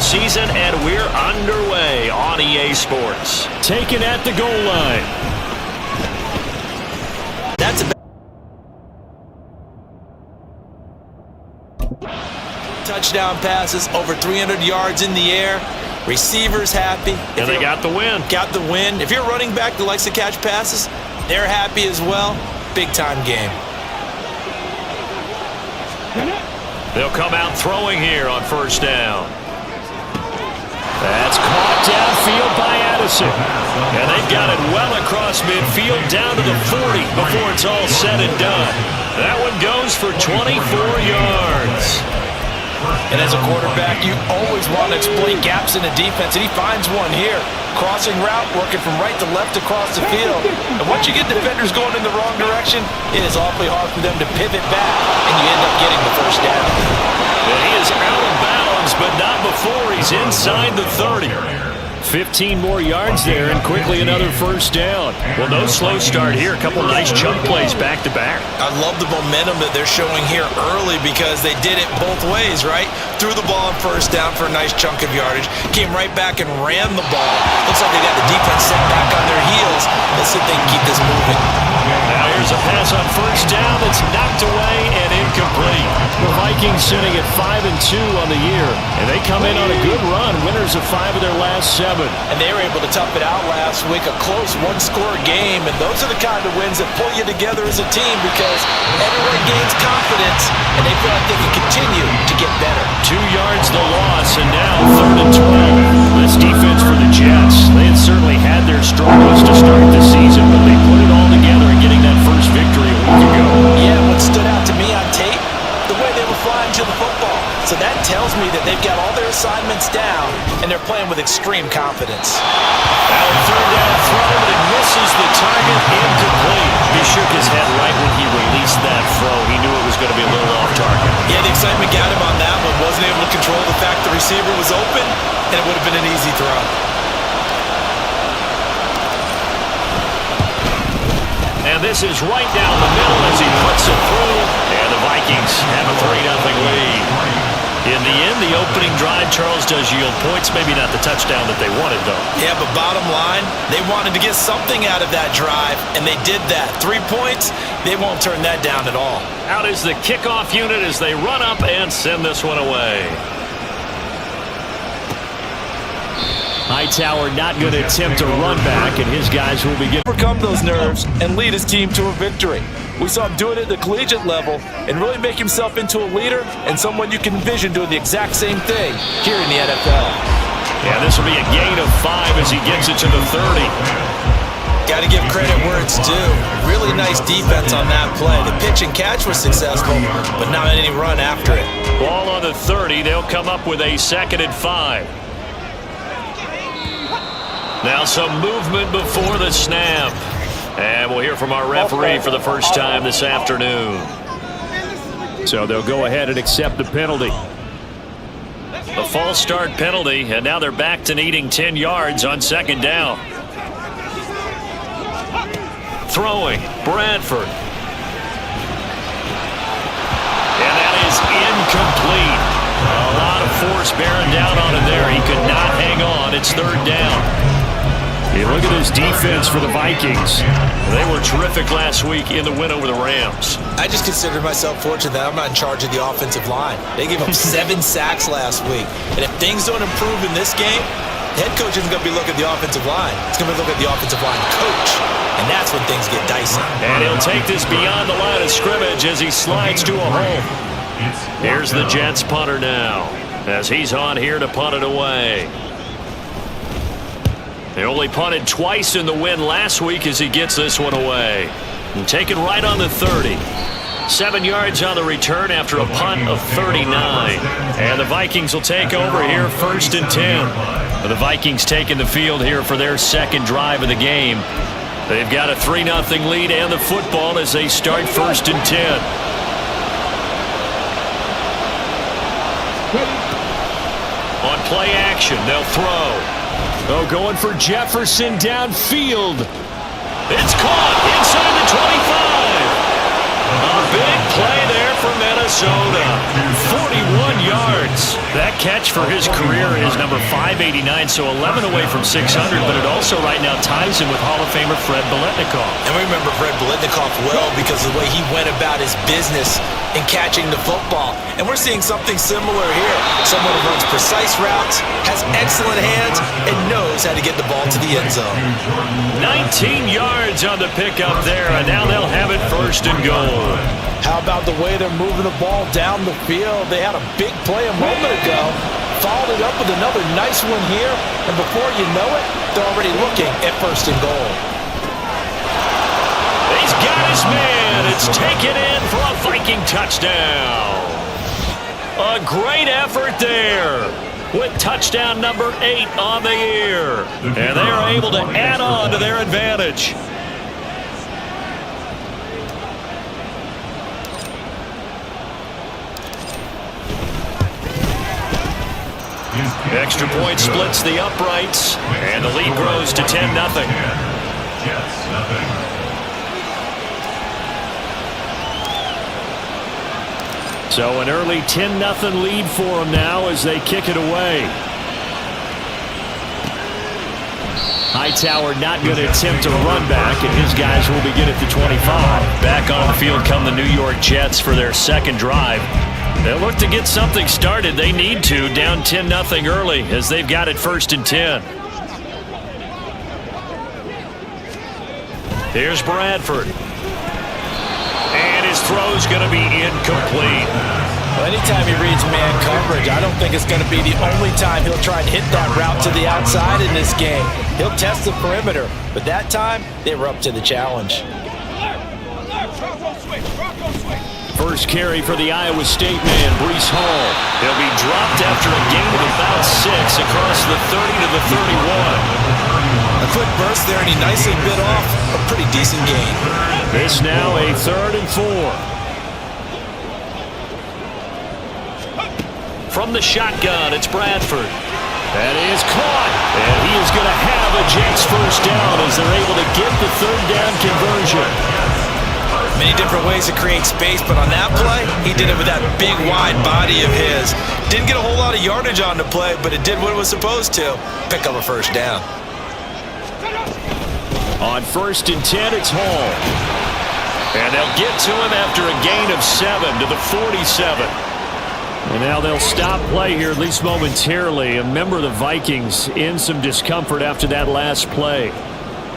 Season, and we're underway on EA Sports. Taken at the goal line. That's a touchdown passes, over 300 yards in the air. Receivers happy. And they got the win. Got the win. If you're a running back that likes to catch passes, they're happy as well. Big time game. They'll come out throwing here on first down. That's caught downfield by Addison. And they've got it well across midfield down to the 40 before it's all said and done. That one goes for 24 yards. And as a quarterback, you always want to exploit gaps in the defense, and he finds one here. Crossing route, working from right to left across the field. And once you get defenders going in the wrong direction, it is awfully hard for them to pivot back, and you end up getting the first down. And he is out of bounds, but not before he's inside the 30. 15 more yards there and quickly another first down. Well, no slow start here. A couple nice chunk plays back to back. I love the momentum that they're showing here early because they did it both ways, right? Threw the ball on first down for a nice chunk of yardage, came right back and ran the ball. Looks like they got the defense set back on their heels. Let's see if they can keep this moving. Now here's a pass on first down that's knocked away and incomplete. The Vikings sitting at 5-2 on the year, and they come in on a good run, winners of 5 of their last 7. And they were able to tough it out last week, a close one-score game, and those are the kind of wins that pull you together as a team because everyone gains confidence, and they feel like they can continue to get better. 2 yards the loss, and now 3rd and 12. This defense for the Jets, they had certainly had their struggles to start the season, but they put it all together in getting that first victory a week ago. Yeah, what stood out to me on tape, the way they were flying to the football. So that tells me that they've got all their assignments down, and they're playing with extreme confidence. Now 3rd down throw, but it misses the target, incomplete. He shook his head right when he released that throw. He knew it was going to be a little off target. Yeah, the excitement got him on that one. Wasn't able to control the fact the receiver was open, and it would have been an easy throw. And this is right down the middle as he puts it through, and the Vikings have a 3-0 lead. In the end, the opening drive, Charles, does yield points. Maybe not the touchdown that they wanted, though. Yeah, but bottom line, they wanted to get something out of that drive, and they did that. 3 points, they won't turn that down at all. Out is the kickoff unit as they run up and send this one away. Hightower not going to attempt a run back, and his guys will begin. Overcome those nerves and lead his team to a victory. We saw him do it at the collegiate level and really make himself into a leader and someone you can envision doing the exact same thing here in the NFL. Yeah, this will be a gain of 5 as he gets it to the 30. Got to give credit where it's due. Really nice defense on that play. The pitch and catch was successful, but not any run after it. Ball on the 30. They'll come up with a 2nd and 5. Now some movement before the snap. And we'll hear from our referee for the first time this afternoon. So they'll go ahead and accept the penalty. A false start penalty, and now they're back to needing 10 yards on 2nd down. Throwing, Bradford. And that is incomplete. A lot of force bearing down on him there. He could not hang on. It's 3rd down. Hey, look at this defense for the Vikings. They were terrific last week in the win over the Rams. I just consider myself fortunate that I'm not in charge of the offensive line. They gave up 7 sacks last week. And if things don't improve in this game, the head coach isn't going to be looking at the offensive line. He's going to be looking at the offensive line coach. And that's when things get dicey. And he'll take this beyond the line of scrimmage as he slides to a hole. Here's the Jets punter now as he's on here to punt it away. They only punted twice in the win last week as he gets this one away. And taken right on the 30. 7 yards on the return after a punt of 39. And the Vikings will take over here 1st and 10. The Vikings taking the field here for their 2nd drive of the game. They've got a 3-0 lead and the football as they start 1st and 10. On play action, they'll throw. Oh, going for Jefferson downfield. It's caught inside the 25. A big play there for Minnesota. 41 yards. That catch for his career is number 589, so 11 away from 600, but it also right now ties him with Hall of Famer Fred Biletnikoff. And we remember Fred Biletnikoff well because of the way he went about his business in catching the football. And we're seeing something similar here. Someone who runs precise routes, has excellent hands, and knows how to get the ball to the end zone. 19 yards on the pickup there, and now they'll have it 1st and goal. How about the way they're moving the ball down the field? They had a big play a moment ago, followed it up with another nice one here, and before you know it, they're already looking at 1st and goal. He's got his man. It's taken in for a Viking touchdown. A great effort there with touchdown number 8 on the year. And they are able to add on to their advantage. Extra point splits the uprights, and the lead grows to 10-0. So an early 10-0 lead for them now as they kick it away. Hightower not going to attempt a run back, and his guys will begin at the 25. Back on the field come the New York Jets for their second drive. They'll look to get something started. They need to, down 10-0 early as they've got it 1st and 10. Here's Bradford. And his throw's going to be incomplete. Well, anytime he reads man coverage, I don't think it's going to be the only time he'll try and hit that route to the outside in this game. He'll test the perimeter, but that time, they were up to the challenge. First carry for the Iowa State man, Breece Hall. He'll be dropped after a gain of about 6 across the 30 to the 31. A quick burst there, and he nicely bit off a pretty decent gain. This now a 3rd and 4. From the shotgun, it's Bradford. That is caught, and he is going to have a Jets first down as they're able to get the 3rd down conversion. Many different ways to create space, but on that play, he did it with that big, wide body of his. Didn't get a whole lot of yardage on the play, but it did what it was supposed to. Pick up a first down. On 1st and 10, it's Hall. And they'll get to him after a gain of 7 to the 47. And now they'll stop play here, at least momentarily. A member of the Vikings in some discomfort after that last play.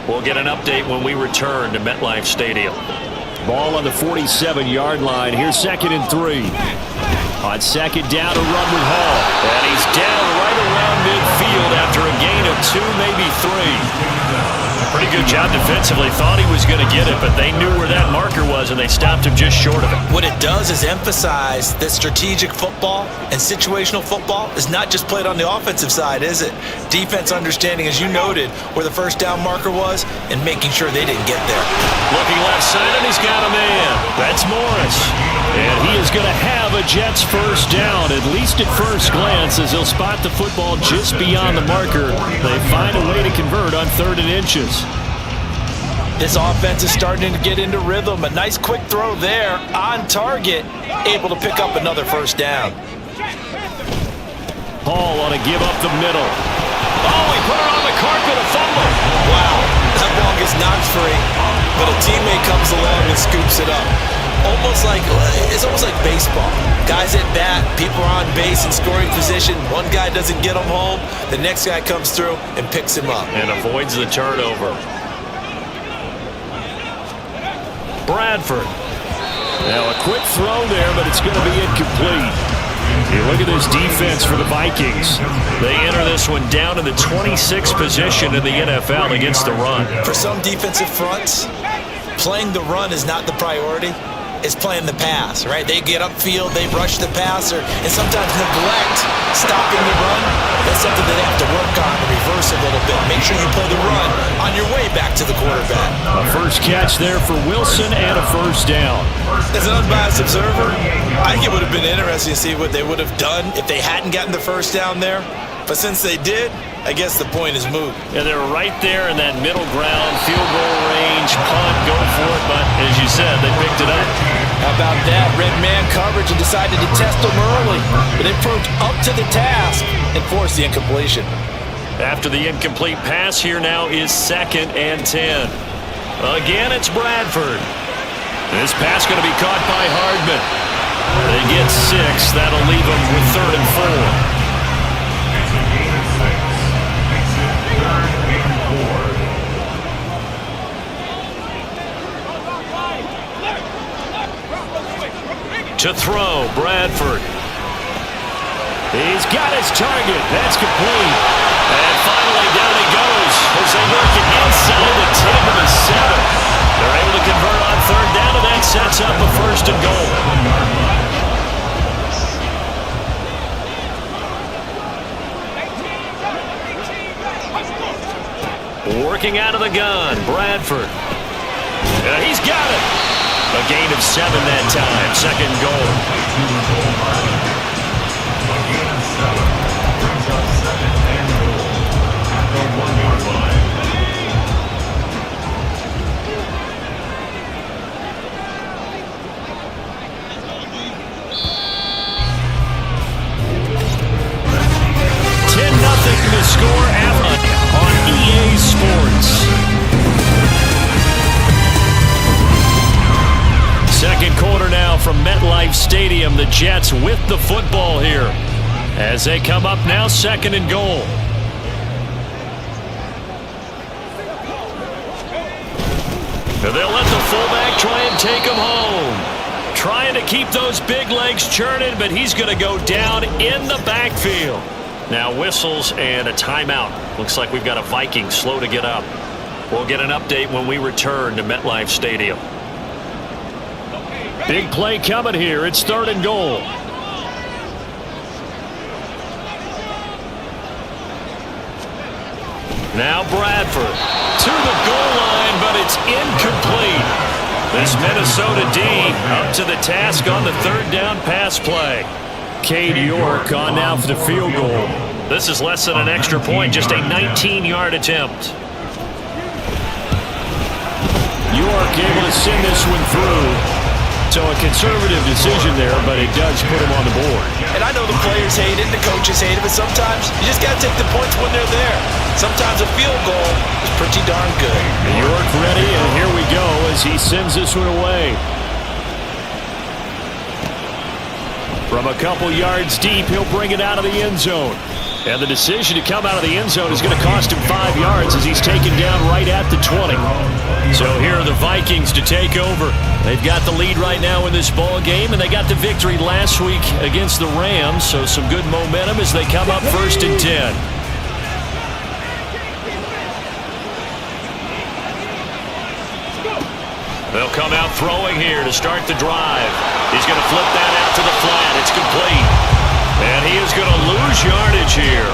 We'll get an update when we return to MetLife Stadium. Ball on the 47-yard line. Here's 2nd and 3. On 2nd down, a run with Hall. And he's down right around midfield after a gain of 2, maybe 3. Pretty good job defensively. Thought he was going to get it, but they knew where that marker was, and they stopped him just short of it. What it does is emphasize that strategic football and situational football is not just played on the offensive side, is it? Defense understanding, as you noted, where the first down marker was and making sure they didn't get there. Looking left side, and he's got a man. That's Morris. And he is going to have a Jets first down, at least at first glance, as he'll spot the football just beyond the marker. They find a way to convert on 3rd and inches. This offense is starting to get into rhythm. A nice quick throw there on target, able to pick up another first down. Hall on a give up the middle. Oh, he put it on the carpet, a fumble. Wow, that ball gets knocked free, but a teammate comes along and scoops it up. It's almost like baseball. Guys at bat, people are on base in scoring position. One guy doesn't get him home, the next guy comes through and picks him up. And avoids the turnover. Bradford. Now a quick throw there, but it's going to be incomplete. You look at this defense for the Vikings. They enter this one down in the 26th position in the NFL against the run. For some defensive fronts, playing the run is not the priority. It's playing the pass, right? They get upfield, they rush the passer, and sometimes neglect stopping the run. That's something they have to work on to reverse a little bit. Make sure you play the run on your way back to the quarterback. A first catch there for Wilson and a first down. As an unbiased observer, I think it would have been interesting to see what they would have done if they hadn't gotten the first down there. But since they did, I guess the point is moot. Yeah, they're right there in that middle ground, field goal range, punt, go for it, but as you said, they picked it up. How about that? Red man coverage and decided to test them early, but they proved up to the task and forced the incompletion. After the incomplete pass, here now is 2nd and 10. Again, it's Bradford. This pass going to be caught by Hardman. They get 6. That'll leave them with 3rd and 4. To throw, Bradford. He's got his target. That's complete. And finally, down he goes as they work it inside the 10 to the 7. They're able to convert on 3rd down, and that sets up a 1st and goal. Working out of the gun, Bradford. He's got it. A gain of 7 that time, 2nd goal. from MetLife Stadium. The Jets with the football here as they come up now, 2nd and goal. And they'll let the fullback try and take him home. Trying to keep those big legs churning, but he's going to go down in the backfield. Now whistles and a timeout. Looks like we've got a Vikings slow to get up. We'll get an update when we return to MetLife Stadium. Big play coming here. It's 3rd and goal. Now Bradford to the goal line, but it's incomplete. This Minnesota D up to the task on the 3rd down pass play. Cade York on now for the field goal. This is less than an extra point, just a 19-yard attempt. York able to send this one through. So a conservative decision there, but it does put him on the board. And I know the players hate it, the coaches hate it, but sometimes you just got to take the points when they're there. Sometimes a field goal is pretty darn good. York ready, and here we go as he sends this one away. From a couple yards deep, he'll bring it out of the end zone. And the decision to come out of the end zone is going to cost him 5 yards as he's taken down right at the 20. So here are the Vikings to take over. They've got the lead right now in this ball game, and they got the victory last week against the Rams, so some good momentum as they come up 1st and 10. They'll come out throwing here to start the drive. He's going to flip that out to the flat. It's complete. And he is going to lose yardage here.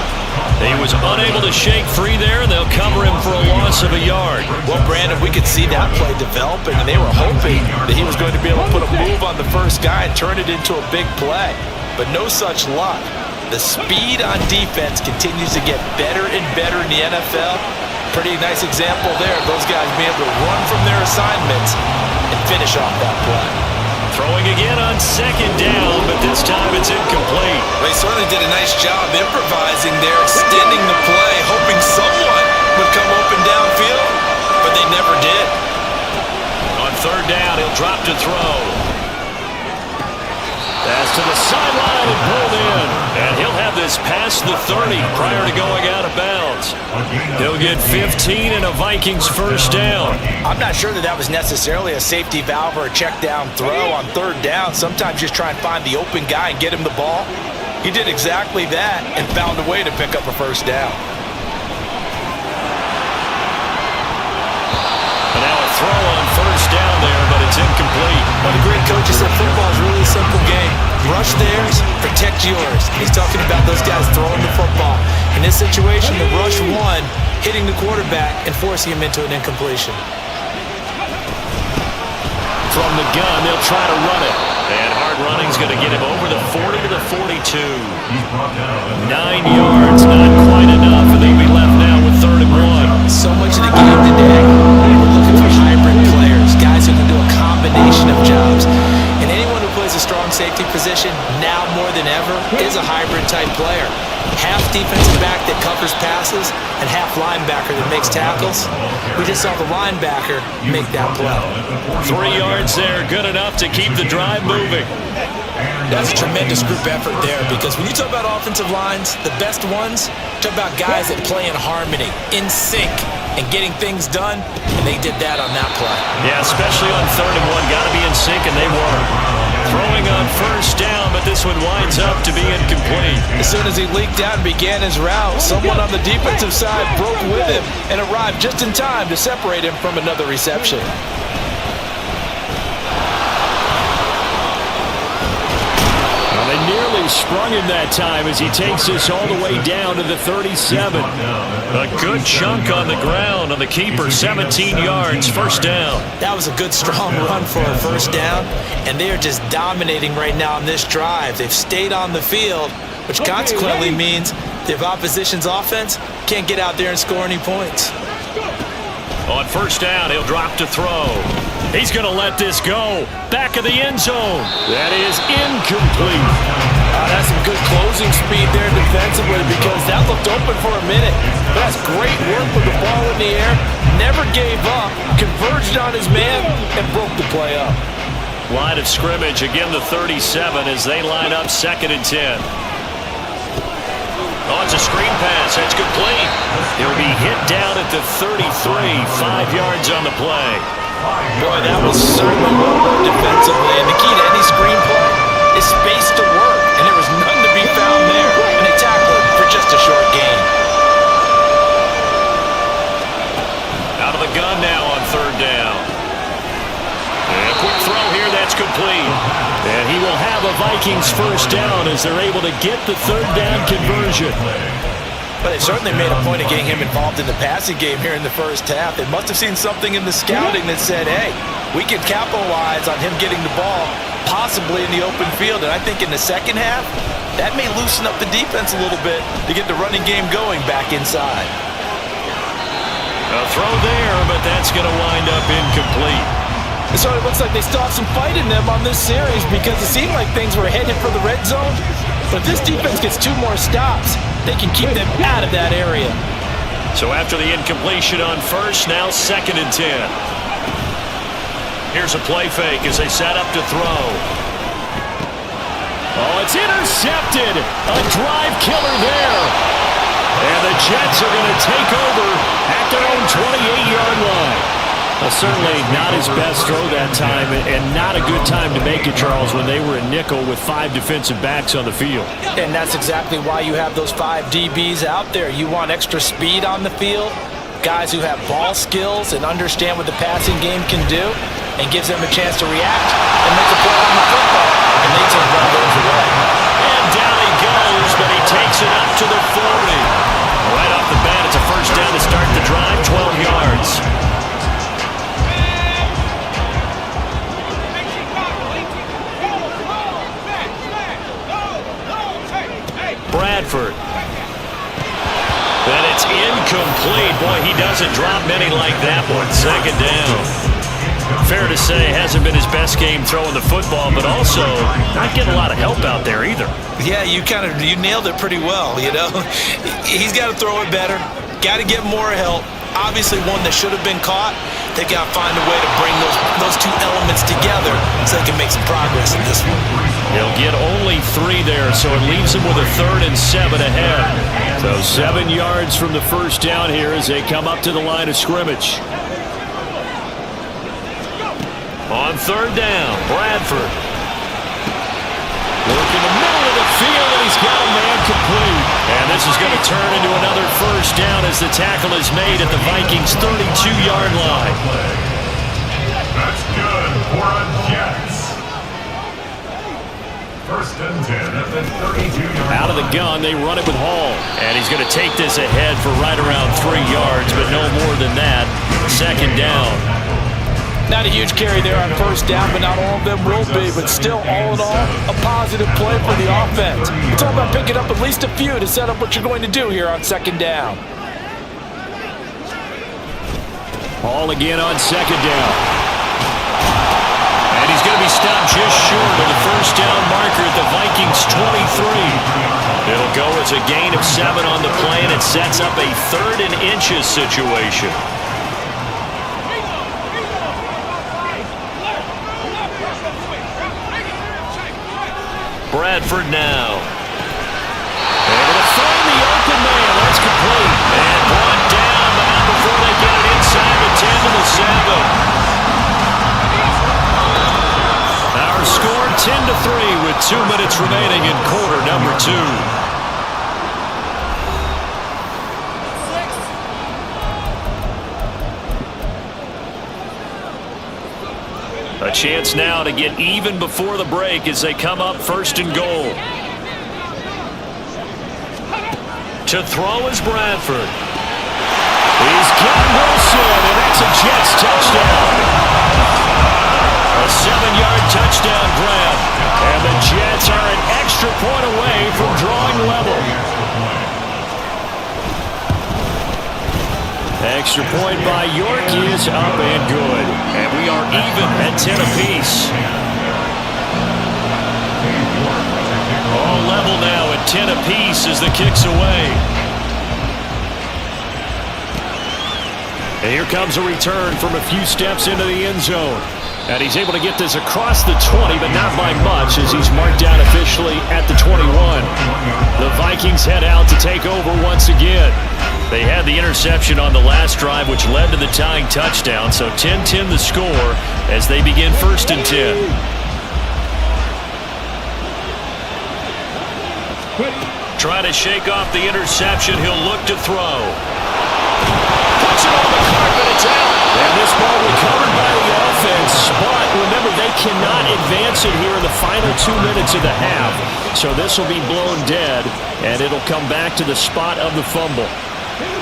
He was unable to shake free there, and they'll cover him for a loss of a yard. Well, Brandon, we could see that play developing, and they were hoping that he was going to be able to put a move on the first guy and turn it into a big play. But no such luck. The speed on defense continues to get better and better in the NFL. Pretty nice example there of those guys being able to run from their assignments and finish off that play. Throwing again on 2nd down, but this time it's incomplete. They certainly did a nice job improvising there, extending the play, hoping someone would come open downfield, but they never did. On 3rd down, he'll drop to throw. Pass to the sideline and pulled in. And he'll have this past the 30 prior to going out of bounds. He'll get 15 and a Vikings 1st down. I'm not sure that was necessarily a safety valve or a check down throw on 3rd down. Sometimes just try and find the open guy and get him the ball. He did exactly that and found a way to pick up a 1st down. And now a throw on 1st down there, but it's incomplete. Well, the great coach said football is really a simple game. Rush theirs, protect yours. He's talking about those guys throwing the football. In this situation, the rush one, hitting the quarterback and forcing him into an incompletion. From the gun, they'll try to run it. And hard running's going to get him over the 40 to the 42. 9 yards, not quite enough, and they'll be left now with 3rd and 1. So much of the game today, we're looking for hybrid players, guys who can do a combination of jobs. And anyone who plays a strong safety position, now more than ever, is a hybrid-type player. Half defensive back that covers passes and half linebacker that makes tackles. We just saw the linebacker make that play. 3 yards there, good enough to keep the drive moving. That's a tremendous group effort there, because when you talk about offensive lines, the best ones, talk about guys that play in harmony, in sync, and getting things done, and they did that on that play. Yeah, especially on 3rd and 1, got to be in sync, and they were. Throwing on 1st down, but this one winds up to be incomplete. As soon as he leaked out and began his route, someone on the defensive side broke with him and arrived just in time to separate him from another reception. Well, they nearly sprung him that time as he takes this all the way down to the 37. A good chunk on the ground on the keeper, 17 yards, 1st down. That was a good, strong run for a 1st down, and they are just dominating right now on this drive. They've stayed on the field, which consequently means the opposition's offense can't get out there and score any points. On 1st down, he'll drop to throw. He's going to let this go. Back of the end zone. That is incomplete. That's some good closing speed there defensively, because that looked open for a minute. But that's great work with the ball in the air. Never gave up. Converged on his man and broke the play up. line of scrimmage. Again, the 37 as they line up 2nd and 10. Oh, it's a screen pass. That's complete. He'll be hit down at the 33, 5 yards on the play. Boy, that was certainly well done defensively. And the key to any screen play is space to work. And there was none to be found there. And they tackled for just a short gain. Out of the gun now on 3rd down. And a quick throw here. That's complete. And he will have a Vikings 1st down as they're able to get the 3rd down conversion. But they certainly made a point of getting him involved in the passing game here in the 1st half. They must have seen something in the scouting that said, hey, we can capitalize on him getting the ball possibly in the open field. And I think in the 2nd half, that may loosen up the defense a little bit to get the running game going back inside. A throw there, but that's going to wind up incomplete. So it looks like they still have some fight in them on this series because it seemed like things were headed for the red zone. But if this defense gets 2 more stops, they can keep them out of that area. So after the incompletion on 1st, now 2nd and 10. Here's a play fake as they set up to throw. Oh, it's intercepted. A drive killer there. And the Jets are going to take over at their own 28-yard line. Well, certainly not his best throw that time, and not a good time to make it, Charles, when they were in nickel with 5 defensive backs on the field. And that's exactly why you have those 5 DBs out there. You want extra speed on the field, guys who have ball skills and understand what the passing game can do, and gives them a chance to react and make a play on the football. And they take one of those away. And down he goes, but he takes it up to the 40. Right off the bat, it's a 1st down to start the drive, 12 yards. Bradford. And it's incomplete. Boy, he doesn't drop many like that one. 2nd down. Fair to say, hasn't been his best game throwing the football, but also not getting a lot of help out there either. Yeah, you nailed it pretty well, you know. He's got to throw it better. Got to get more help. Obviously one that should have been caught. They got to find a way to bring those 2 elements together so they can make some progress in this one. He'll get only 3 there, so it leaves him with a 3rd and 7 ahead. So 7 yards from the 1st down here as they come up to the line of scrimmage. On 3rd down, Bradford. Working the middle of the field, and he's got a man complete. And this is going to turn into another 1st down as the tackle is made at the Vikings' 32-yard line. That's good for a Jets. 1st and 10 at the 32-yard line. Out of the gun, they run it with Hall. And he's going to take this ahead for right around 3 yards, but no more than that. 2nd down. Not a huge carry there on 1st down, but not all of them will be. But still, all in all, a positive play for the offense. It's all about picking up at least a few to set up what you're going to do here on 2nd down. Hall again on 2nd down. And he's going to be stopped just short of the 1st down marker at the Vikings' 23. It'll go as a gain of 7 on the play, and it sets up a 3rd and inches situation. Bradford now. Able to find the open man. That's complete. And brought down, but not before they get it inside the 10 to the 7. Our score 10-3 with 2 minutes remaining in quarter number 2. A chance now to get even before the break as they come up 1st and goal. To throw is Bradford. He's got Wilson, and that's a Jets touchdown. A 7-yard touchdown grab. And the Jets are an extra point away from drawing level. Extra point by York is up and good. And we are even at 10 apiece. All level now at 10 apiece as the kick's away. And here comes a return from a few steps into the end zone. And he's able to get this across the 20, but not by much, as he's marked down officially at the 21. The Vikings head out to take over once again. They had the interception on the last drive, which led to the tying touchdown. So 10-10 the score as they begin 1st and 10. Trying to shake off the interception. He'll look to throw. Puts it on the carpet. It's out. And this ball recovered by the offense. But remember, they cannot advance it here in the final 2 minutes of the half. So this will be blown dead, and it'll come back to the spot of the fumble.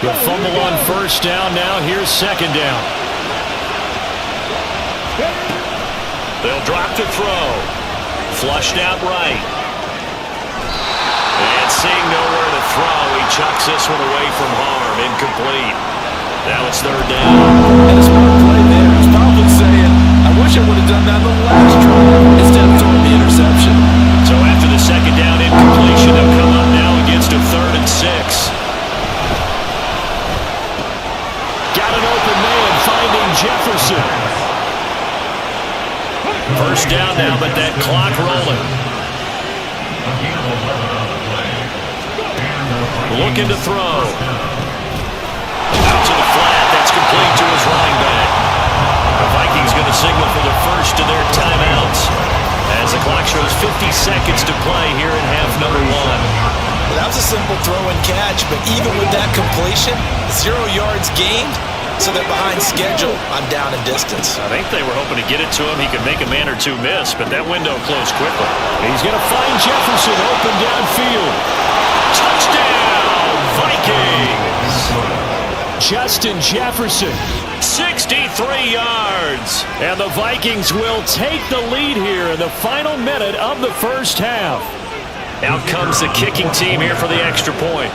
The fumble on 1st down now. Here's 2nd down. They'll drop to throw. Flushed out right. And seeing nowhere to throw, he chucks this one away from harm. Incomplete. Now it's 3rd down. And a smart play there. He's probably saying, I wish I would have done that on the last drive instead of throwing the interception. So after the 2nd down incompletion, they'll come up now against a 3rd and 6. Got an open man finding Jefferson. 1st down now, but that clock rolling. Looking to throw. Out to the flat. That's complete to his running back. The Vikings going to signal for the first of their timeouts as the clock shows 50 seconds to play here in half number 1. Well, that was a simple throw and catch, but even with that completion, 0 yards gained, so they're behind schedule on down and distance. I think they were hoping to get it to him. He could make a man or two miss, but that window closed quickly. He's going to find Jefferson open downfield. Touchdown, Vikings! Justin Jefferson, 63 yards. And the Vikings will take the lead here in the final minute of the 1st half. Out comes the kicking team here for the extra point.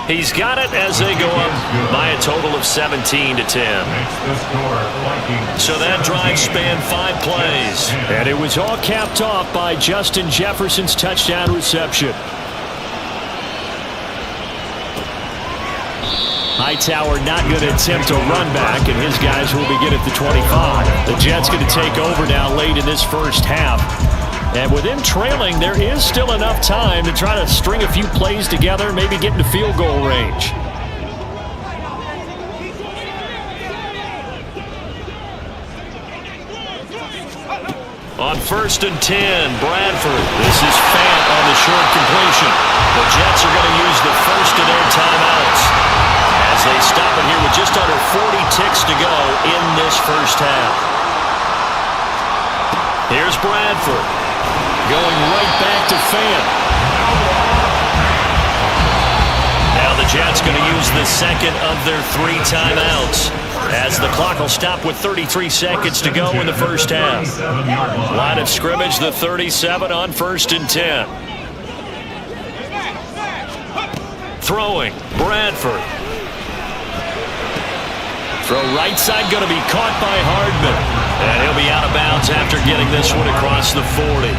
He's got it as they go up by a total of 17-10. So that drive spanned 5 plays. And it was all capped off by Justin Jefferson's touchdown reception. Hightower not going to attempt a run back, and his guys will begin at the 25. The Jets going to take over now late in this 1st half. And with him trailing, there is still enough time to try to string a few plays together, maybe get into field goal range. On 1st and 10, Bradford. This is Fant on the short completion. The Jets are going to use the first of their timeouts as they stop it here with just under 40 ticks to go in this 1st half. Here's Bradford. Going right back to Fant. Now the Jets going to use the 2nd of their 3 timeouts as the clock will stop with 33 seconds to go in the 1st half. Line of scrimmage, the 37 on 1st and 10. Throwing, Bradford. Throw right side going to be caught by Hardman. And he'll be out of bounds after getting this one across the 40.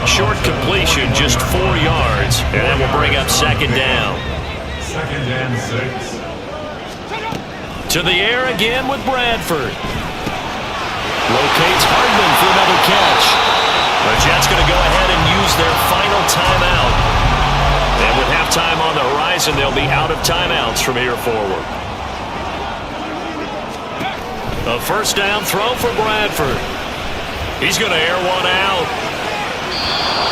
Short completion, just 4 yards. And that will bring up 2nd down. 2nd and 6. To the air again with Bradford. Locates Hardman for another catch. The Jets going to go ahead and use their final timeout. And with halftime on the horizon, they'll be out of timeouts from here forward. A 1st down throw for Bradford. He's going to air one out.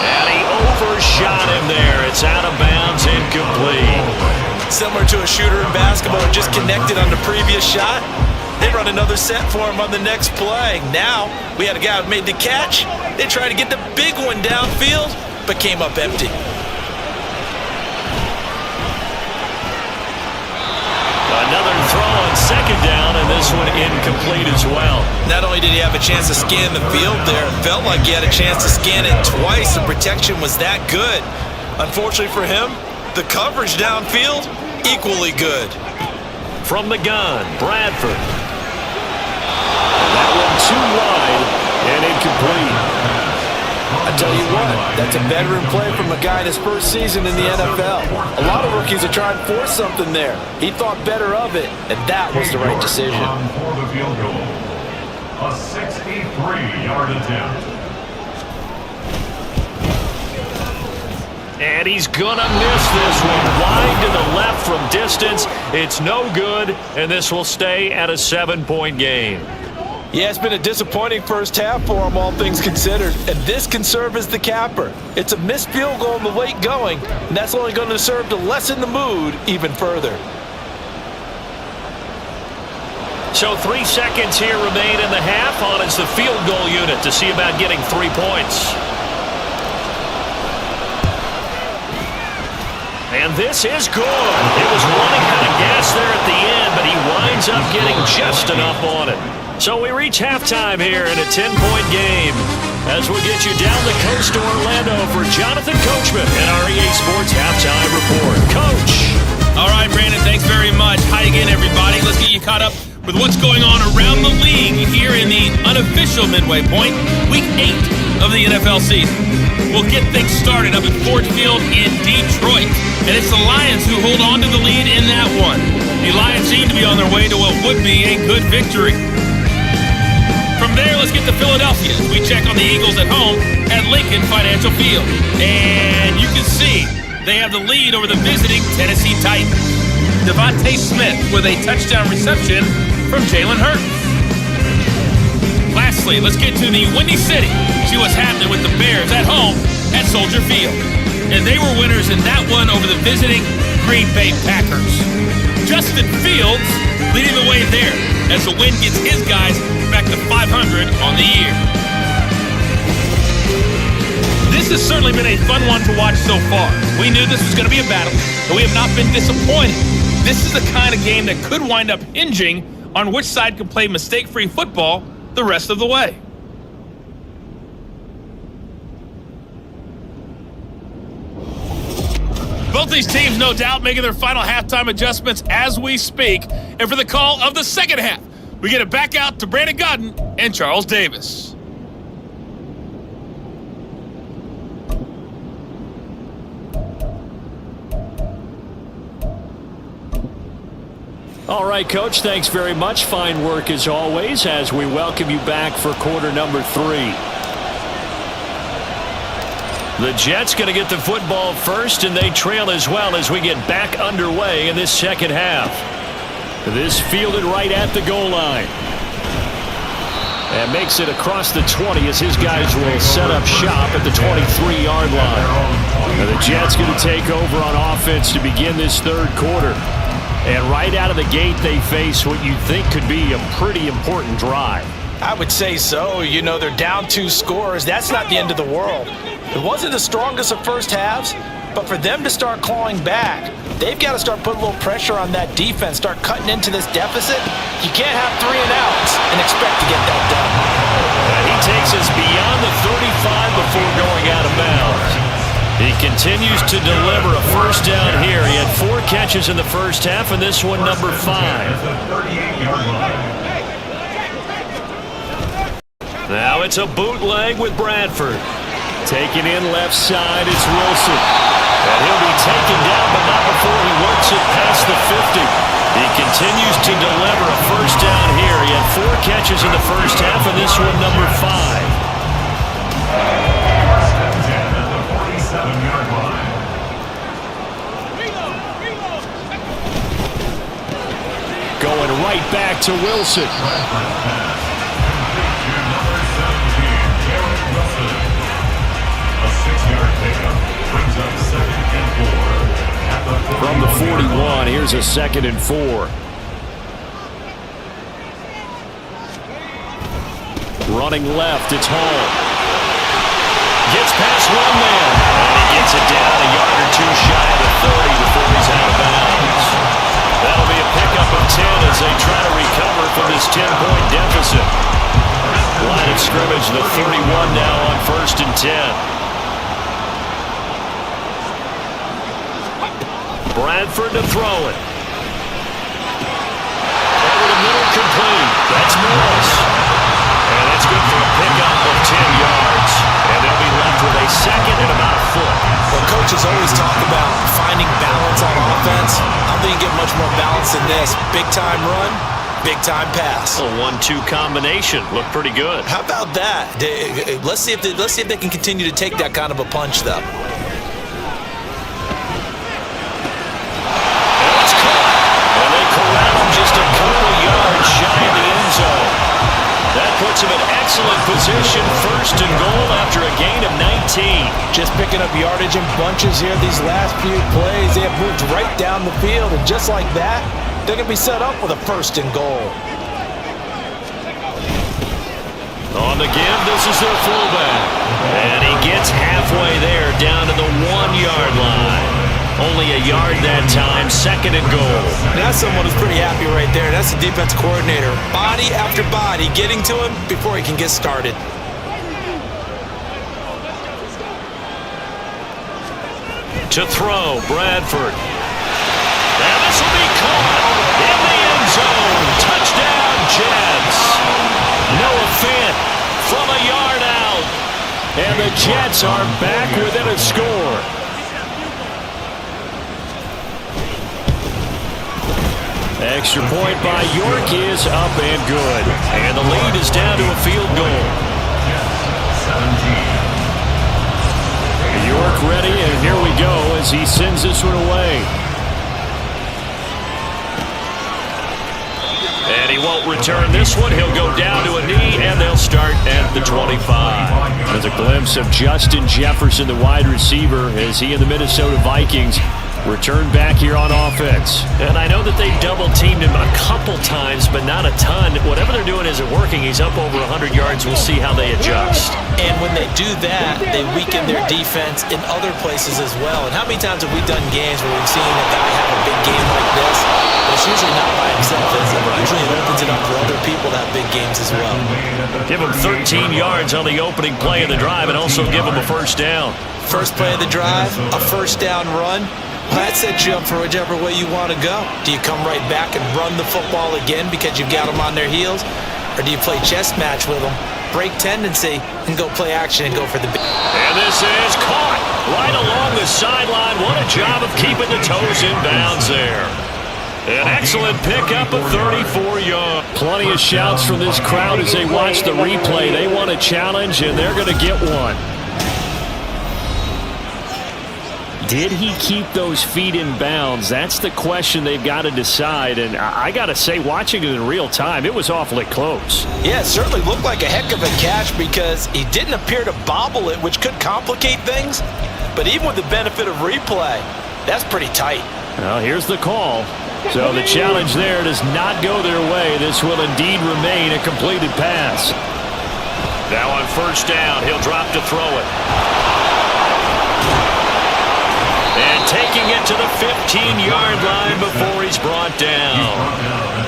And he overshot him there. It's out of bounds, incomplete. Similar to a shooter in basketball who just connected on the previous shot. They run another set for him on the next play. Now, we had a guy who made the catch. They tried to get the big one downfield, but came up empty. Another throw on 2nd down, and this one incomplete as well. Not only did he have a chance to scan the field there, it felt like he had a chance to scan it twice. The protection was that good. Unfortunately for him, the coverage downfield, equally good. From the gun, Bradford. That one too wide and incomplete. I tell you what, that's a veteran play from a guy in his first season in the NFL. A lot of rookies are trying to force something there. He thought better of it, and that was the right decision. For the field goal, a 63-yard attempt. And he's gonna miss this one. Wide to the left from distance. It's no good, and this will stay at a 7-point game. Yeah, it's been a disappointing first half for him, all things considered, and this can serve as the capper. It's a missed field goal in the late going, and that's only going to serve to lessen the mood even further. So 3 seconds here remain in the half. On it's the field goal unit to see about getting 3 points. And this is good. It was running out of gas there at the end, but he winds up getting just enough on it. So we reach halftime here in a 10-point game as we get you down the coast to Orlando for Jonathan Coachman and our EA Sports Halftime Report. Coach! All right, Brandon, thanks very much. Hi again, everybody. Let's get you caught up with what's going on around the league here in the unofficial midway point, Week 8 of the NFL season. We'll get things started up at Ford Field in Detroit, and it's the Lions who hold on to the lead in that one. The Lions seem to be on their way to what would be a good victory. From there, let's get to Philadelphia as we check on the Eagles at home at Lincoln Financial Field. And you can see they have the lead over the visiting Tennessee Titans. Devontae Smith with a touchdown reception from Jalen Hurts. Lastly, let's get to the Windy City. See what's happening with the Bears at home at Soldier Field. And they were winners in that one over the visiting Green Bay Packers. Justin Fields leading the way there as the win gets his guys back to 500 on the year. This has certainly been a fun one to watch so far. We knew this was going to be a battle, but we have not been disappointed. This is the kind of game that could wind up hinging on which side can play mistake-free football the rest of the way. Both these teams, no doubt, making their final halftime adjustments as we speak. And for the call of the second half, we get it back out to Brandon Godden and Charles Davis. All right, Coach, thanks very much. Fine work as always as we welcome you back for quarter number 3. The Jets going to get the football first, and they trail as well as we get back underway in this second half. This fielded right at the goal line. And makes it across the 20 as his guys will set up shop at the 23-yard line. Now the Jets going to take over on offense to begin this third quarter. And right out of the gate, they face what you think could be a pretty important drive. I would say so. You know, they're down 2 scores. That's not the end of the world. It wasn't the strongest of first halves, but for them to start clawing back, they've got to start putting a little pressure on that defense, start cutting into this deficit. You can't have 3 and outs and expect to get that done. And he takes us beyond the 35 before going out of bounds. He continues to deliver a first down here. He had 4 catches in the first half, and this one number 5. Now it's a bootleg with Bradford. Taken in left side, it's Wilson. And he'll be taken down, but not before he works it past the 50. He continues to deliver a first down here. He had 4 catches in the first half, and this one number 5. Going right back to Wilson. From the 41, here's a 2nd and 4. Running left, it's Hall. Gets past one man, and he gets it down a yard or 2 shy of the 30 before he's out of bounds. That'll be a pickup of 10 as they try to recover from this 10-point deficit. Line of scrimmage, the 31 now on 1st and 10. Bradford to throw it. Over the middle, complete. That's Morris. And that's good for a pickup of 10 yards. And they'll be left with a much more balance than this. Big-time run, big-time pass. A 1-2 combination. Looked pretty good. How about that? Let's see if they can continue to take that kind of a punch, though. And it's caught. And they corral him just a couple yards shy of the end zone. That puts him in excellent position, first and goal after a gain of 19. Just picking up yardage in bunches here these last few plays. They have moved right down the field, and just like that, they're going to be set up with a first and goal. On the give, this is their fullback. And he gets halfway there, down to the 1-yard line. Only a yard that time, second and goal. That's someone who's pretty happy right there. That's the defense coordinator. Body after body getting to him before he can get started. To throw, Bradford. And this will be caught in the end zone. Touchdown, Jets. Noah Fant from a yard out. And the Jets are back within a score. Extra point by York is up and good. And the lead is down to a field goal. 17. York ready, and here we go as he sends this one away. And he won't return this one. He'll go down to a knee, and they'll start at the 25. There's a glimpse of Justin Jefferson, the wide receiver, as he and the Minnesota Vikings return back here on offense. And I know that they double-teamed him a couple times, but not a ton. Whatever they're doing isn't working. He's up over 100 yards. We'll see how they adjust. And when they do that, they weaken their defense in other places as well. And how many times have we done games where we've seen a guy have a big game like this? But it's usually not by himself, is it? Usually it opens it up for other people to have big games as well. Give him 13 yards on the opening play of the drive and also give him a first down. First play of the drive, a first down run. Well, that sets you up for whichever way you want to go. Do you come right back and run the football again because you've got them on their heels? Or do you play chess match with them, break tendency, and go play action and go for the big? And this is caught right along the sideline. What a job of keeping the toes in bounds there. An excellent pickup of 34 yards. Plenty of shouts from this crowd as they watch the replay. They want a challenge, and they're going to get one. Did he keep those feet in bounds? That's the question they've got to decide. And I got to say, watching it in real time, it was awfully close. Yeah, it certainly looked like a heck of a catch because he didn't appear to bobble it, which could complicate things. But even with the benefit of replay, that's pretty tight. Well, here's the call. So the challenge there does not go their way. This will indeed remain a completed pass. Now on first down, he'll drop to throw it. And taking it to the 15-yard line before he's brought down.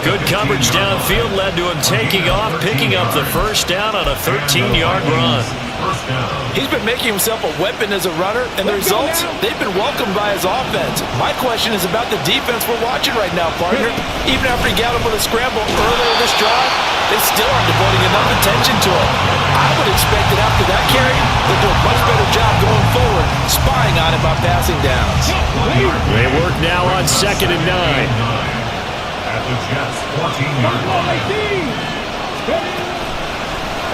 Good coverage downfield led to him taking off, picking up the first down on a 13-yard run. He's been making himself a weapon as a runner, and the results, they've been welcomed by his offense. My question is about the defense we're watching right now, partner. Even after he got him with a scramble earlier this drive, they still aren't devoting enough attention to it. I would expect that after that carry, they'll do a much better job going forward, spying on him on passing downs. They work now on 2nd and 9. At the Jets' 14-yard line.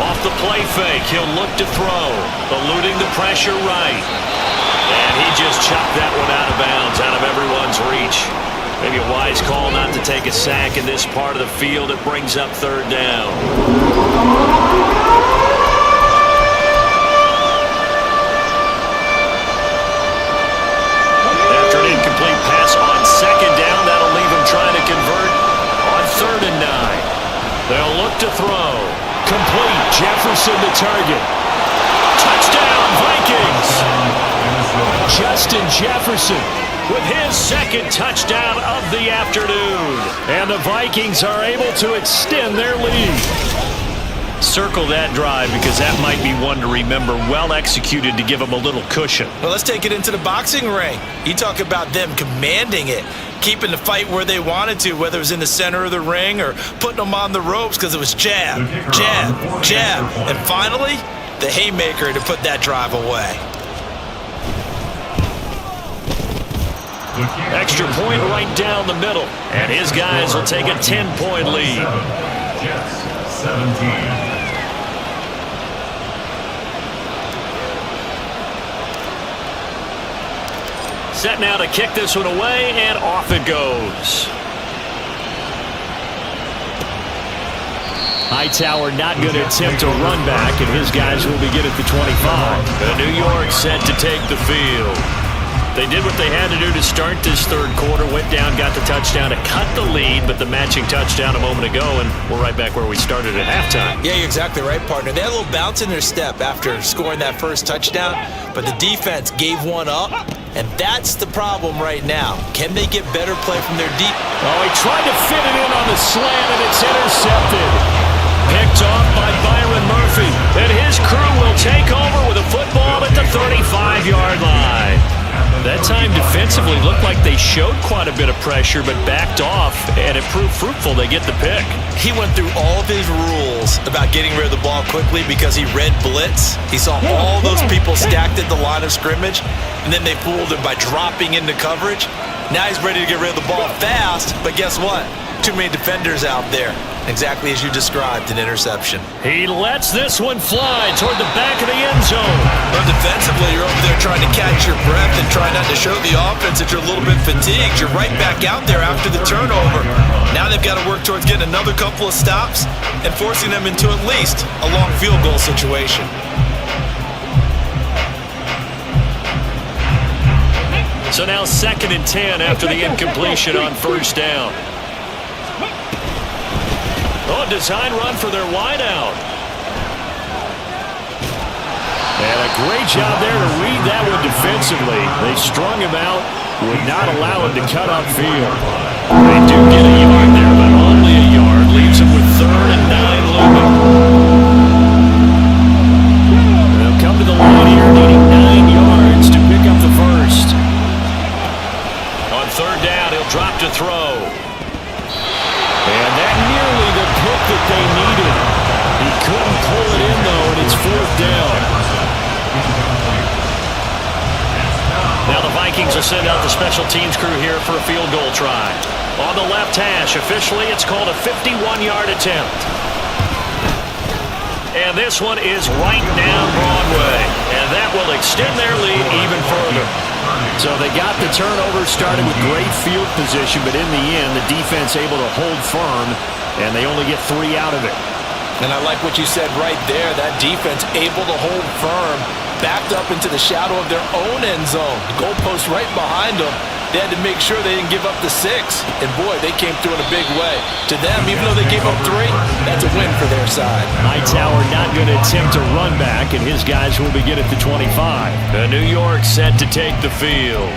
Off the play fake, he'll look to throw, eluding the pressure right. And he just chopped that one out of bounds, out of everyone's reach. Maybe a wise call not to take a sack in this part of the field. It brings up third down. After an incomplete pass on 2nd down, that'll leave him trying to convert on 3rd and 9. They'll look to throw. Complete. Jefferson the target. Touchdown, Vikings! Justin Jefferson with his 2nd touchdown of the afternoon. And the Vikings are able to extend their lead. Circle that drive because that might be one to remember. Well executed to give them a little cushion. Well, let's take it into the boxing ring. You talk about them commanding it, keeping the fight where they wanted to, whether it was in the center of the ring or putting them on the ropes because it was jab, jab, jab. And finally, the haymaker to put that drive away. Extra point right down the middle. And his guys will take a 10-point lead. Jets 17. Set now to kick this one away, and off it goes. Hightower not going to attempt a run back, and his guys will begin at the 25. New York set to take the field. They did what they had to do to start this third quarter. Went down, got the touchdown to cut the lead, but the matching touchdown a moment ago, and we're right back where we started at halftime. Yeah, you're exactly right, partner. They had a little bounce in their step after scoring that first touchdown, but the defense gave one up, and that's the problem right now. Can they get better play from their deep? Oh, he tried to fit it in on the slant, and it's intercepted. Picked off by Byron Murphy, and his crew will take over with a football at the 35-yard line. That time defensively looked like they showed quite a bit of pressure but backed off, and it proved fruitful. They get the pick. He went through all of his rules about getting rid of the ball quickly because he read blitz. He saw all those people stacked at the line of scrimmage, and then they fooled him by dropping into coverage. Now he's ready to get rid of the ball fast, but guess what? Too many defenders out there. Exactly as you described, an interception. He lets this one fly toward the back of the end zone. But defensively, you're over there trying to catch your breath and try not to show the offense that you're a little bit fatigued. You're right back out there after the turnover. Now they've got to work towards getting another couple of stops and forcing them into at least a long field goal situation. So now 2nd and 10 after the incompletion on first down. Oh, design run for their wideout. And a great job there to read that one defensively. They strung him out, would not allow him to cut upfield. They do get a yard there, but only a yard. Leaves him with 3rd and 9 looming. They'll come to the line here, needing 9 yards to pick up the first. On 3rd down, he'll drop to throw. And that nearly the pick that they needed. He couldn't pull it in, though, and it's 4th down. Now the Vikings will send out the special teams crew here for a field goal try. On the left hash, officially it's called a 51-yard attempt. And this one is right down Broadway. And that will extend their lead even further. So they got the turnover, started with great field position, but in the end, the defense able to hold firm, and they only get 3 out of it. And I like what you said right there. That defense able to hold firm, backed up into the shadow of their own end zone. The goalpost right behind them. They had to make sure they didn't give up the 6. And boy, they came through in a big way. To them, even though they gave up 3, that's a win for their side. Hightower not going to attempt a run back, and his guys will begin at the 25. New York set to take the field.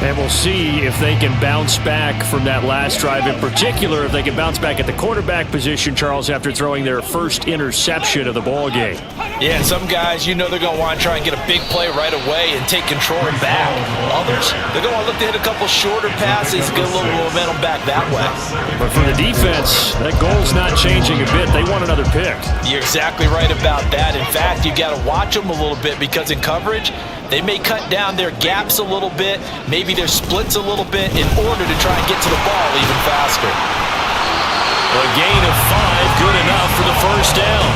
And we'll see if they can bounce back from that last drive. In particular, if they can bounce back at the quarterback position, Charles, after throwing their first interception of the ball game. Yeah, and some guys, you know they're going to want to try and get a big play right away and take control back. Others, they're going to want to look to hit a couple shorter passes, get a little momentum back that way. But for the defense, that goal's not changing a bit. They want another pick. You're exactly right about that. In fact, you got to watch them a little bit because in coverage, they may cut down their gaps a little bit, maybe their splits a little bit in order to try and get to the ball even faster. A gain of 5, good enough for the first down.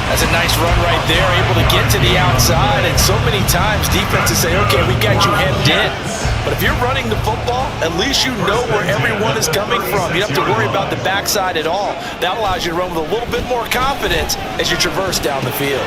That's a nice run right there, able to get to the outside, and so many times defenses say, okay, we got you hemmed in. But if you're running the football, at least you know where everyone is coming from. You don't have to worry about the backside at all. That allows you to run with a little bit more confidence as you traverse down the field.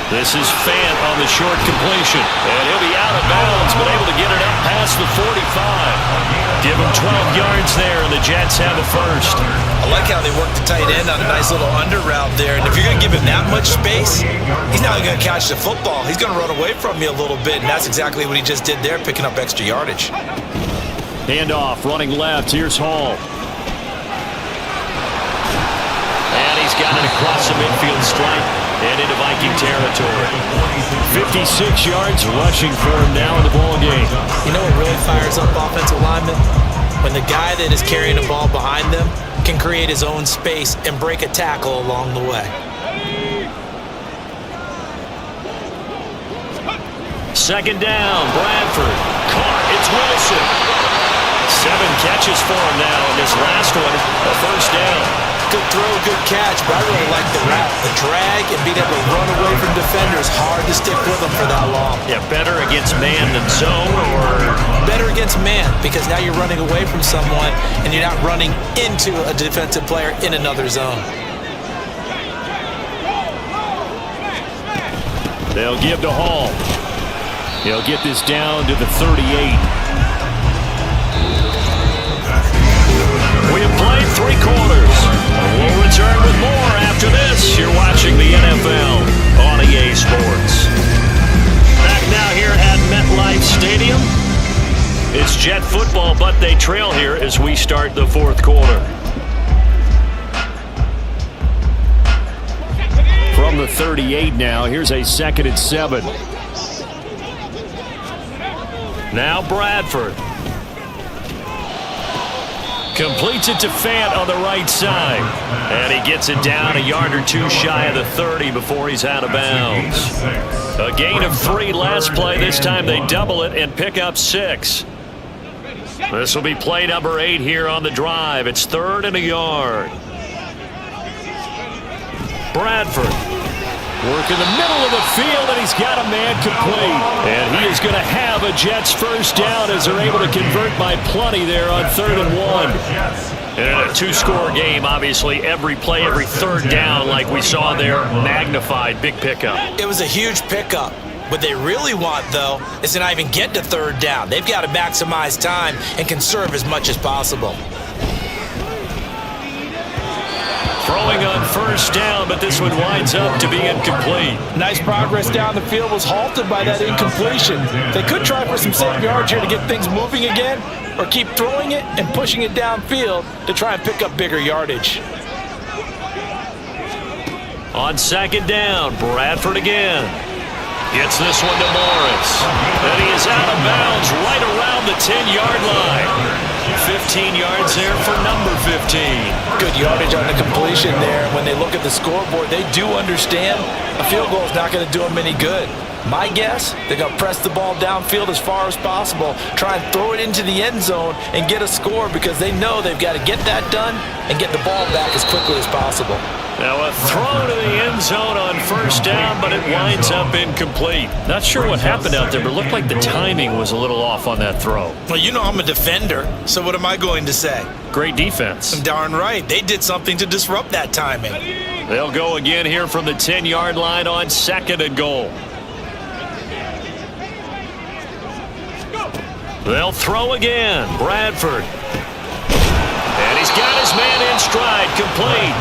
This is Fant on the short completion. And he'll be out of bounds, but able to get it up past the 45. Give him 12 yards there, and the Jets have a first. I like how they work the tight end on a nice little under route there. And if you're going to give him that much space, he's not going to catch the football. He's going to run away from you a little bit, and that's exactly what he just did there, picking up extra yardage. Handoff, running left. Here's Hall. And he's got it across the midfield stripe and into Viking territory. 56 yards rushing for him now in the ball game. You know what really fires up offensive linemen? When the guy that is carrying the ball behind them can create his own space and break a tackle along the way. Second down, Bradford. Caught, it's Wilson. 7 catches for him now, and this last one, a first down. Good throw, good catch, but I really like the route. The drag and being able to run away from defenders, hard to stick with them for that long. Yeah, better against man than zone, or? Better against man, because now you're running away from someone and you're not running into a defensive player in another zone. They'll give to Hall. He'll get this down to the 38. We have played 3 quarters. We'll return with more after this. You're watching the NFL on EA Sports. Back now here at MetLife Stadium. It's Jet football, but they trail here as we start the 4th quarter. From the 38 now, here's a 2nd and 7. Now Bradford. Completes it to Fant on the right side. And he gets it down a yard or 2 shy of the 30 before he's out of bounds. A gain of 3 last play. This time they double it and pick up 6. This will be play number 8 here on the drive. It's 3rd and a yard. Bradford. Work in the middle of the field, and he's got a man complete. And he is going to have a Jets first down as they're able to convert by plenty there on 3rd and 1. And a 2-score game, obviously. Every play, every 3rd down, like we saw there, magnified. Big pickup. It was a huge pickup. What they really want, though, is to not even get to 3rd down. They've got to maximize time and conserve as much as possible. Throwing on first down, but this one winds up to be incomplete. Nice progress down the field was halted by that incompletion. They could try for some safe yards here to get things moving again, or keep throwing it and pushing it downfield to try and pick up bigger yardage. On 2nd down, Bradford again. Gets this one to Morris. And he is out of bounds right around the 10-yard line. 15 yards there for number 15. Good yardage on the completion there. When they look at the scoreboard, they do understand a field goal is not going to do them any good. My guess, they're going to press the ball downfield as far as possible, try and throw it into the end zone and get a score because they know they've got to get that done and get the ball back as quickly as possible. Now a throw to the end zone on first down, but it winds up incomplete. Not sure what happened out there, but it looked like the timing was a little off on that throw. Well, you know I'm a defender, so what am I going to say? Great defense. Darn right. They did something to disrupt that timing. They'll go again here from the 10-yard line on 2nd and goal. They'll throw again. Bradford. And he's got his man in stride, complete.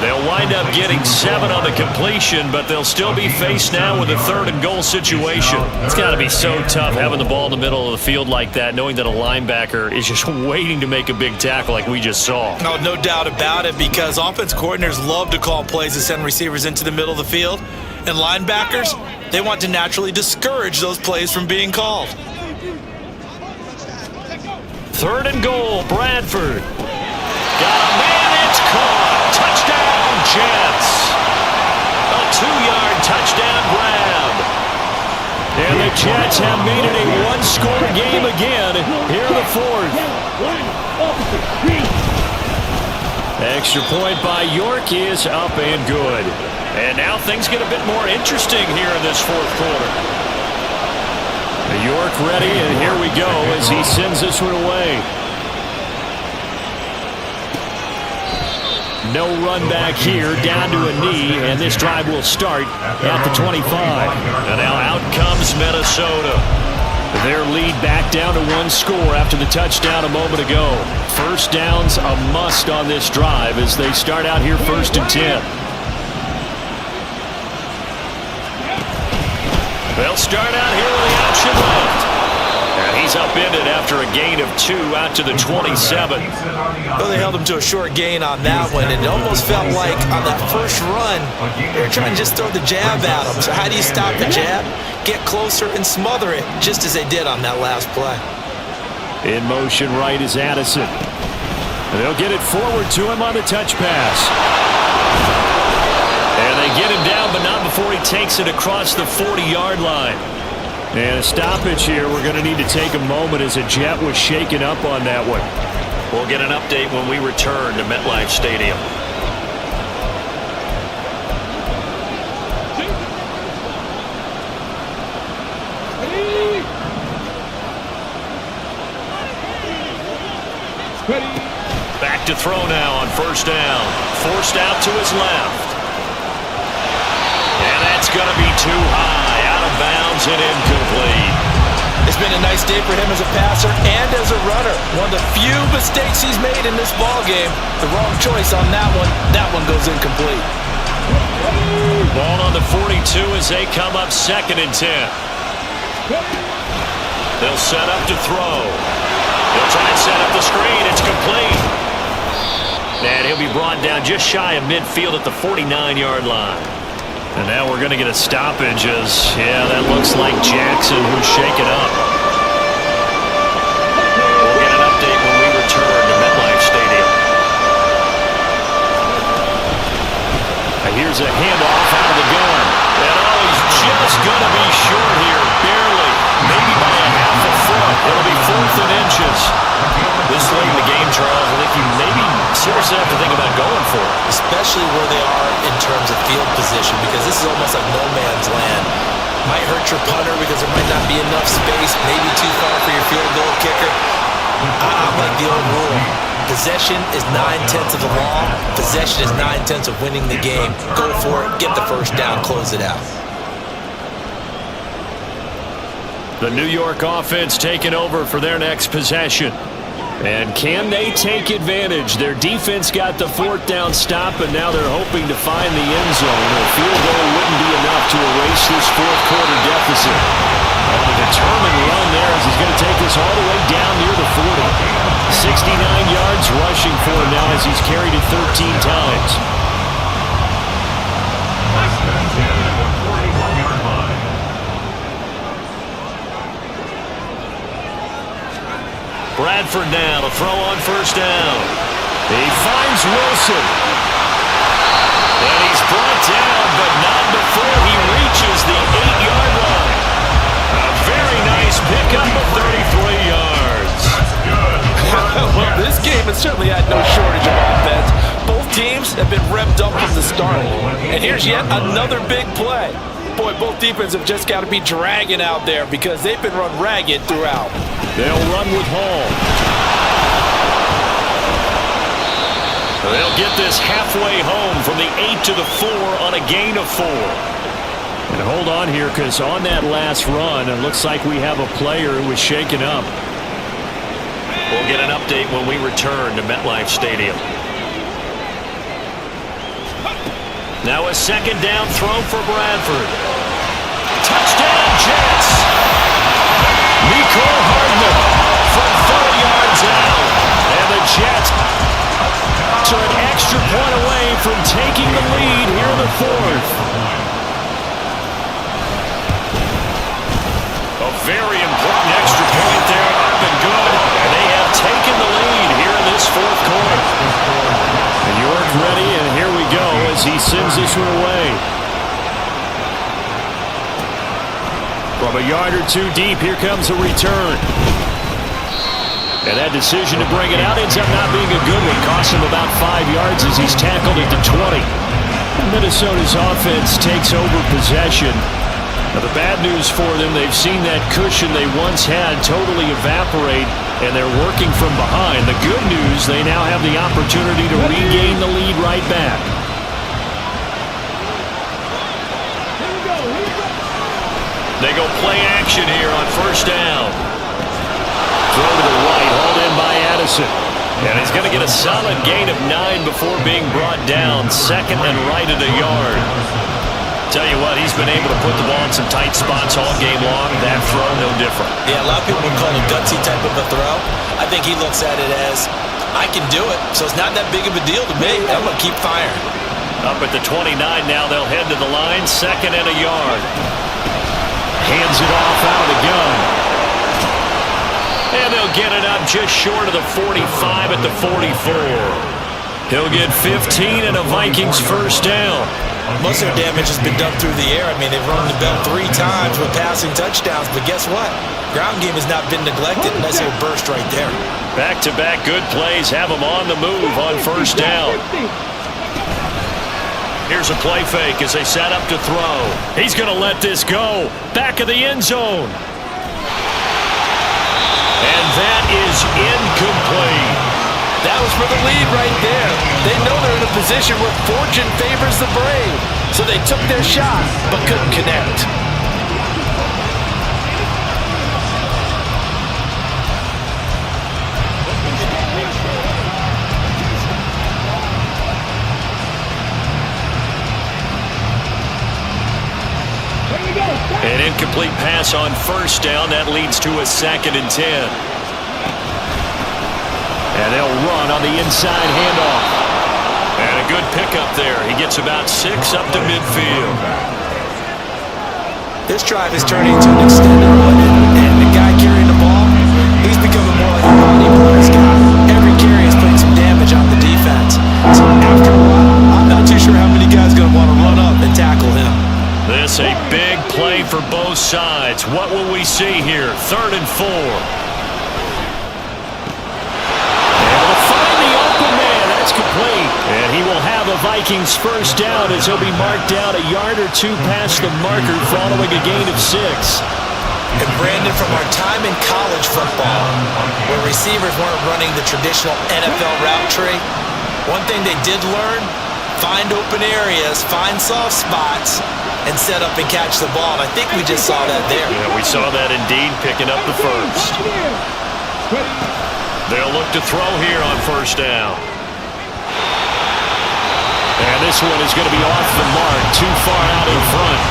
They'll wind up getting 7 on the completion, but they'll still be faced now with a 3rd and goal situation. It's got to be so tough having the ball in the middle of the field like that, knowing that a linebacker is just waiting to make a big tackle like we just saw. Oh, no doubt about it, because offense coordinators love to call plays to send receivers into the middle of the field, and linebackers, they want to naturally discourage those plays from being called. 3rd and goal, Bradford. Got a man, it's caught. Touchdown, Jets. A 2-yard touchdown grab. And the Jets have made it a 1-score game again here in the 4th. Extra point by York is up and good. And now things get a bit more interesting here in this 4th quarter. York ready, and here we go as he sends this one away. No run back here, down to a knee, and this drive will start at the 25. And now out comes Minnesota. Their lead back down to 1 score after the touchdown a moment ago. First down's a must on this drive as they start out here 1st and 10. They'll start out here with the option left. And he's upended after a gain of 2 out to the 27. Well, they held him to a short gain on that one. It almost felt like on that first run, they were trying to just throw the jab at him. So how do you stop the jab? Get closer and smother it, just as they did on that last play. In motion right is Addison. And they'll get it forward to him on the touch pass. And they get him down, but not before he takes it across the 40-yard line. And a stoppage here. We're going to need to take a moment as a Jet was shaken up on that one. We'll get an update when we return to MetLife Stadium. Back to throw now on first down. Forced out to his left. And that's going to be too high. Out of bounds and incomplete. It's been a nice day for him as a passer and as a runner. One of the few mistakes he's made in this ball game. The wrong choice on that one. That one goes incomplete. Ball on the 42 as they come up 2nd and 10. They'll set up to throw. They'll try and set up the screen. It's complete. And he'll be brought down just shy of midfield at the 49-yard line. And now we're going to get a stoppage as, yeah, that looks like Jackson who's shaken up. We'll get an update when we return to MetLife Stadium. Here's a handoff out of the gun. And oh, he's just going to be short here, barely. Maybe by a half a foot. It'll be 4th and inches. This late in the game, Charles, I think you maybe seriously have to think about going for it. Especially where they are in terms of field position, because this is almost like no man's land. Might hurt your punter because there might not be enough space, maybe too far for your field goal kicker. I'm like the old rule. Possession is 9/10 of the law. Possession is 9/10 of winning the game. Go for it, get the first down, close it out. The New York offense taking over for their next possession. And can they take advantage? Their defense got the 4th down stop, and now they're hoping to find the end zone. A field goal wouldn't be enough to erase this 4th quarter deficit. And a determined run there as he's going to take this all the way down near the 40. 69 yards rushing for him now as he's carried it 13 times. Bradford now to throw on first down. He finds Wilson. And he's brought down, but not before he reaches the 8-yard line. A very nice pickup of 33 yards. Well, this game has certainly had no shortage of offense. Both teams have been revved up from the start. And here's yet another big play. Boy, both defenses have just got to be dragging out there because they've been run ragged throughout. They'll run with Hall. They'll get this halfway home from the 8 to the 4 on a gain of 4. And hold on here, because on that last run, it looks like we have a player who was shaken up. We'll get an update when we return to MetLife Stadium. Now a 2nd down throw for Bradford. Touchdown, Jets! Nico Hardman from 4 yards out. And the Jets are an extra point away from taking the lead here in the 4th. A very important extra point there up and good. And they have taken the lead here in this 4th quarter. And York ready, and here we go as he sends this one away. From a yard or 2 deep, here comes a return. And that decision to bring it out ends up not being a good one. Costs him about 5 yards as he's tackled at the 20. Minnesota's offense takes over possession. Now the bad news for them, they've seen that cushion they once had totally evaporate, and they're working from behind. The good news, they now have the opportunity to regain the lead right back. They go play action here on first down. Throw to the right, hauled in by Addison. And he's going to get a solid gain of 9 before being brought down. 2nd and right at a yard. Tell you what, he's been able to put the ball in some tight spots all game long. That throw, no different. Yeah, a lot of people would call it a gutsy type of a throw. I think he looks at it as, I can do it, so it's not that big of a deal to me. I'm going to keep firing. Up at the 29 now, they'll head to the line. 2nd and a yard. Hands it off out of the gun. And they'll get it up just short of the 45 at the 44. He'll get 15 and a Vikings first down. Most of their damage has been done through the air. I mean, they've run the bell 3 times with passing touchdowns, but guess what? Ground game has not been neglected. Nice little burst right there. Back-to-back good plays have them on the move on first down. Here's a play fake as they set up to throw. He's going to let this go. Back of the end zone. And that is incomplete. That was for the lead right there. They know they're in a position where fortune favors the brave. So they took their shot, but couldn't connect. An incomplete pass on first down. That leads to a 2nd and 10. And they'll run on the inside handoff. And a good pickup there. He gets about 6 up to midfield. This drive is turning into an extended one, and the guy carrying the ball, he's becoming more like a body runners guy. Every carry is putting some damage on the defense. So after a while, I'm not too sure how many guys are going to want to run up and tackle him. This a big play for both sides. What will we see here? 3rd and 4. Able to find the open man. That's complete. And he will have a Vikings first down as he'll be marked down a yard or 2 past the marker following a gain of 6. And Brandon, from our time in college football, where receivers weren't running the traditional NFL route tree, one thing they did learn, find open areas, find soft spots, and set up and catch the ball. And I think we just saw that there. Yeah, we saw that indeed, picking up the first. They'll look to throw here on first down. And this one is going to be off the mark, too far out in front.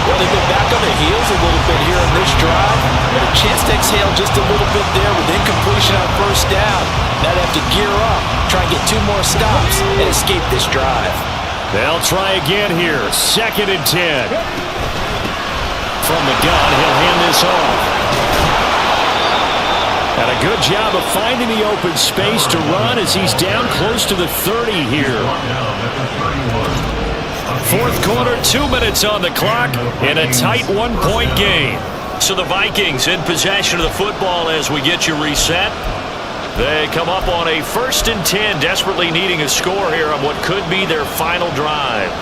Well, they've been back on their heels a little bit here in this drive, but a chance to exhale just a little bit there with incompletion on first down. Now they have to gear up, try and get 2 more stops, and escape this drive. They'll try again here. 2nd and 10. From the gun, he'll hand this off. And a good job of finding the open space to run as he's down close to the 30 here. 4th quarter, 2 minutes on the clock, in a tight 1-point game. So the Vikings in possession of the football as we get you reset. They come up on a 1st and 10, desperately needing a score here on what could be their final drive.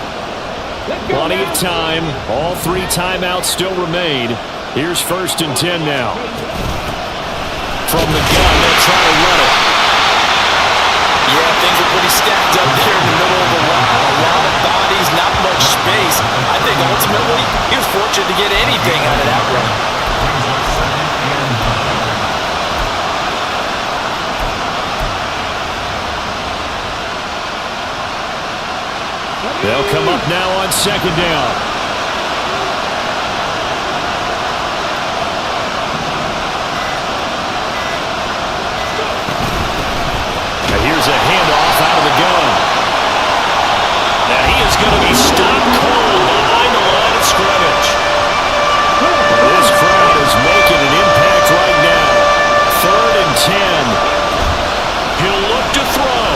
Plenty of time. All 3 timeouts still remain. Here's 1st and 10 now. From the gun, they'll try to run it. Yeah, things are pretty stacked up there in the middle of the line. A lot of bodies, not much space. I think ultimately he was fortunate to get anything out of that run. They'll come up now on 2nd down. Now here's a handoff out of the gun. Now he is going to be stopped cold behind the line of scrimmage. This crowd is making an impact right now. 3rd and 10. He'll look to throw.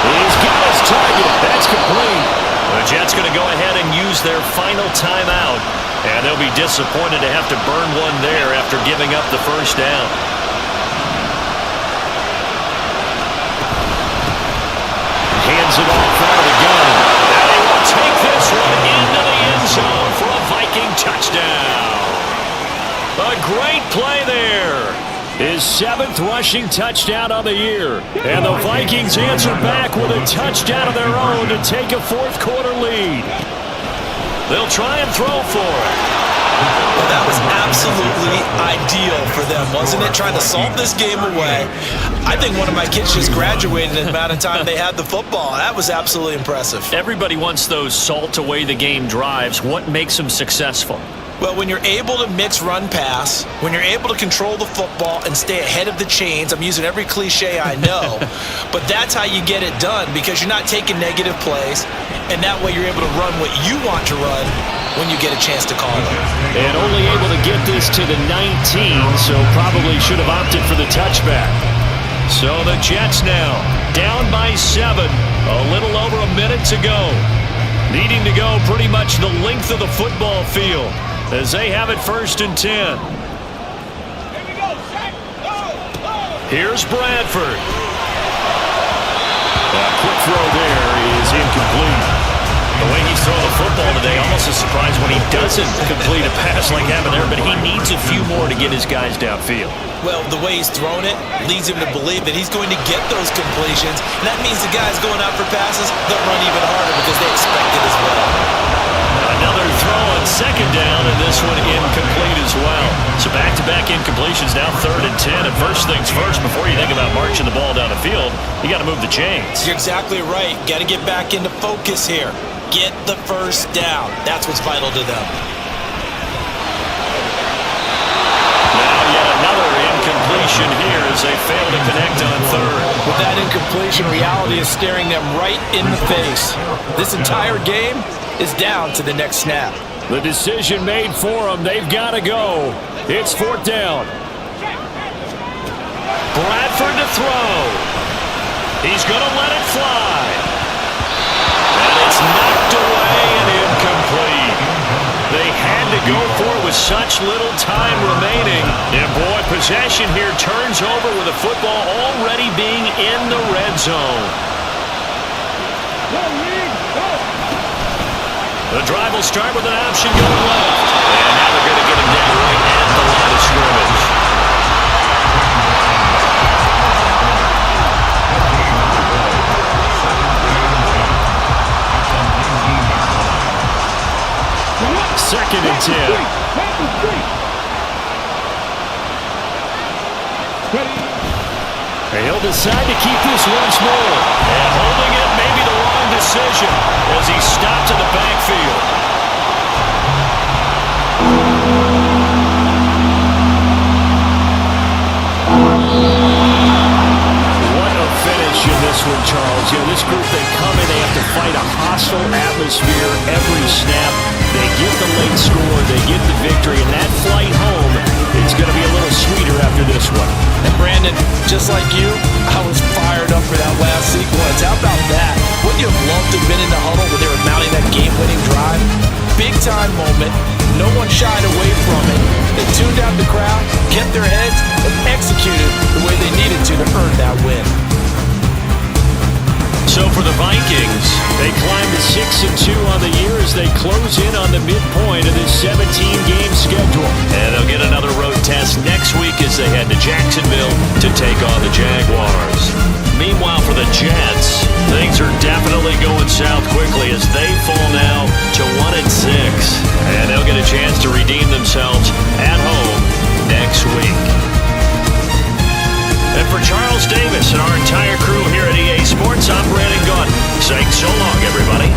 He's got his target. That's complete. The Jets going to go ahead and use their final timeout. And they'll be disappointed to have to burn one there after giving up the first down. Hands it off out of the gun. And they will take this one into the end zone for a Viking touchdown. A great play there. His 7th rushing touchdown of the year. And the Vikings answer back with a touchdown of their own to take a 4th quarter lead. They'll try and throw for it. Well, that was absolutely ideal for them, wasn't it? Trying to salt this game away. I think one of my kids just graduated in the amount of time they had the football. That was absolutely impressive. Everybody wants those salt away the game drives. What makes them successful? Well, when you're able to mix run-pass, when you're able to control the football and stay ahead of the chains, I'm using every cliche I know, but that's how you get it done because you're not taking negative plays, and that way you're able to run what you want to run when you get a chance to call it. And only able to get this to the 19, so probably should have opted for the touchback. So the Jets now down by 7. A little over a minute to go. Needing to go pretty much the length of the football field as they have it 1st and 10. Here's Bradford. A quick throw there is incomplete. The way he's throwing the football today, almost a surprise when he doesn't complete a pass like happened there, but he needs a few more to get his guys downfield. Well, the way he's thrown it leads him to believe that he's going to get those completions. And that means the guys going out for passes, they'll run even harder because they expect it as well. Another throw on 2nd down, and this one incomplete as well. So back-to-back incompletions, now 3rd and 10. And first things first, before you think about marching the ball down the field, you got to move the chains. You're exactly right. Got to get back into focus here. Get the first down. That's what's vital to them. Now yet another incompletion here as they fail to connect on 3rd. With that incompletion, reality is staring them right in the face. This entire game is down to the next snap. The decision made for them. They've got to go. It's 4th down. Bradford to throw. He's going to let it fly. And it's knocked away and incomplete. They had to go for it with such little time remaining. And boy, possession here turns over with the football already being in the red zone. The drive will start with an option going left. And now they're going to get him down right at the line of scrimmage. Second and 10. He'll decide to keep this once more. And holding it may be the wrong decision as he stopped in the backfield. What a finish in this one, Charles. You know, this group, they come in, they have to fight a hostile atmosphere every snap. They get the late score, they get the victory, and that flight home, it's going to be a little sweeter after this one. And Brandon, just like you, I was fired up for that last sequence. How about that? Wouldn't you have loved to have been in the huddle when they were mounting that game-winning drive? Big-time moment. No one shied away from it. They tuned out the crowd, kept their heads, and executed the way they needed to earn that win. So for the Vikings, they climb to 6-2 on the year as they close in on the midpoint of this 17-game schedule. And they'll get another road test next week as they head to Jacksonville to take on the Jaguars. Meanwhile, for the Jets, things are definitely going south quickly as they fall now to 1-6. And they'll get a chance to redeem themselves at home next week. And for Charles Davis and our entire crew here at EA Sports, I'm Brandon Gunn saying so long, everybody.